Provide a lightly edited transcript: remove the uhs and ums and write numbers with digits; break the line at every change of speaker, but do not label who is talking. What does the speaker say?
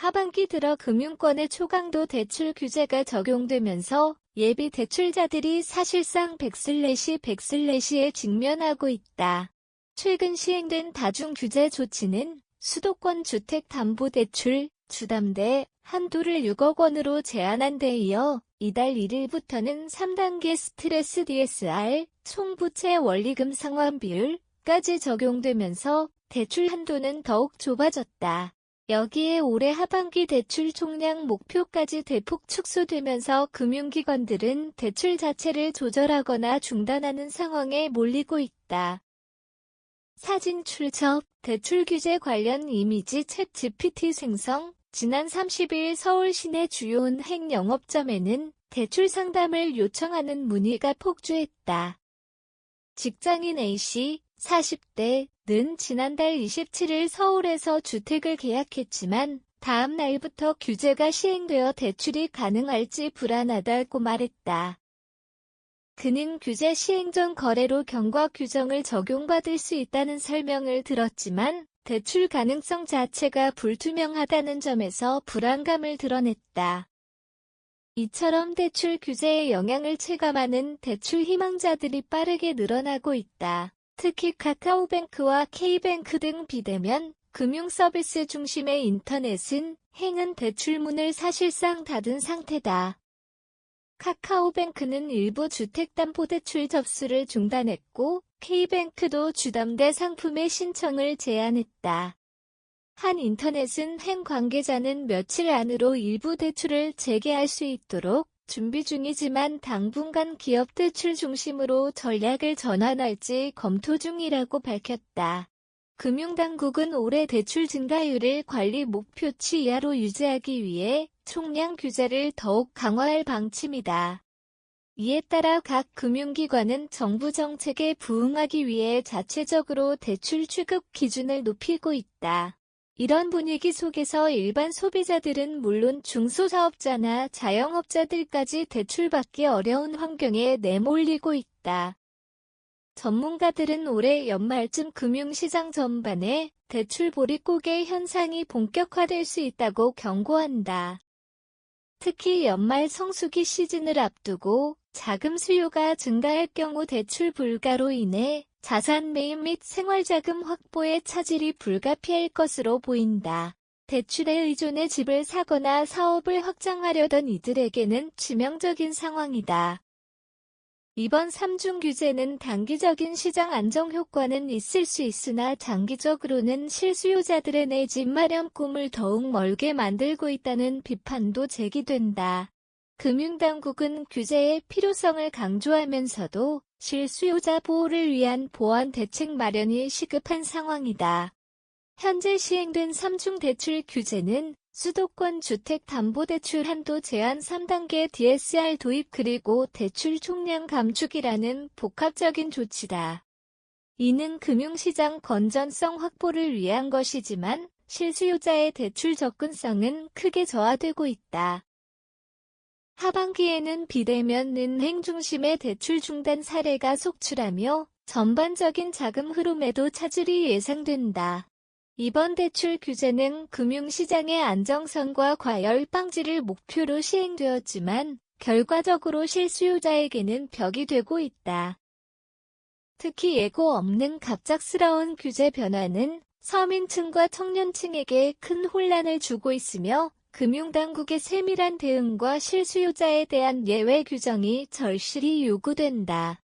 하반기 들어 금융권의 초강도 대출 규제가 적용되면서 예비 대출자들이 사실상 백슬래시에 직면하고 있다. 최근 시행된 다중 규제 조치는 수도권 주택담보대출, 주담대 한도를 6억 원으로 제한한 데 이어 이달 1일부터는 3단계 스트레스 DSR, 총부채 원리금 상환 비율까지 적용되면서 대출 한도는 더욱 좁아졌다. 여기에 올해 하반기 대출 총량 목표까지 대폭 축소되면서 금융기관들은 대출 자체를 조절하거나 중단하는 상황에 몰리고 있다. 사진 출처, 대출 규제 관련 이미지 챗 GPT 생성. 지난 30일 서울 시내 주요 은행 영업점에는 대출 상담을 요청하는 문의가 폭주했다. 직장인 A씨, 40대는 지난달 27일 서울에서 주택을 계약했지만 다음 날부터 규제가 시행되어 대출이 가능할지 불안하다고 말했다. 그는 규제 시행 전 거래로 경과 규정을 적용받을 수 있다는 설명을 들었지만 대출 가능성 자체가 불투명하다는 점에서 불안감을 드러냈다. 이처럼 대출 규제의 영향을 체감하는 대출 희망자들이 빠르게 늘어나고 있다. 특히 카카오뱅크와 K뱅크 등 비대면 금융서비스 중심의 인터넷은 행은 대출문을 사실상 닫은 상태다. 카카오뱅크는 일부 주택담보대출 접수를 중단했고 K뱅크도 주담대 상품의 신청을 제한했다. 한 인터넷은 행 관계자는 며칠 안으로 일부 대출을 재개할 수 있도록 준비 중이지만 당분간 기업 대출 중심으로 전략을 전환할지 검토 중이라고 밝혔다. 금융당국은 올해 대출 증가율을 관리 목표치 이하로 유지하기 위해 총량 규제를 더욱 강화할 방침이다. 이에 따라 각 금융기관은 정부 정책에 부응하기 위해 자체적으로 대출 취급 기준을 높이고 있다. 이런 분위기 속에서 일반 소비자들은 물론 중소사업자나 자영업자들까지 대출받기 어려운 환경에 내몰리고 있다. 전문가들은 올해 연말쯤 금융시장 전반에 대출 보릿고개 현상이 본격화될 수 있다고 경고한다. 특히 연말 성수기 시즌을 앞두고 자금 수요가 증가할 경우 대출 불가로 인해 자산 매입 및 생활자금 확보에 차질이 불가피할 것으로 보인다. 대출에 의존해 집을 사거나 사업을 확장하려던 이들에게는 치명적인 상황이다. 이번 3중 규제는 단기적인 시장 안정 효과는 있을 수 있으나 장기적으로는 실수요자들의 내 집 마련 꿈을 더욱 멀게 만들고 있다는 비판도 제기된다. 금융당국은 규제의 필요성을 강조하면서도 실수요자 보호를 위한 보완 대책 마련이 시급한 상황이다. 현재 시행된 3중 대출 규제는 수도권 주택담보대출 한도 제한 3단계 DSR 도입 그리고 대출 총량 감축이라는 복합적인 조치다. 이는 금융시장 건전성 확보를 위한 것이지만 실수요자의 대출 접근성은 크게 저하되고 있다. 하반기에는 비대면 은행 중심의 대출 중단 사례가 속출하며 전반적인 자금 흐름에도 차질이 예상된다. 이번 대출 규제는 금융시장의 안정성과 과열 방지를 목표로 시행되었지만 결과적으로 실수요자에게는 벽이 되고 있다. 특히 예고 없는 갑작스러운 규제 변화는 서민층과 청년층에게 큰 혼란을 주고 있으며 금융당국의 세밀한 대응과 실수요자에 대한 예외 규정이 절실히 요구된다.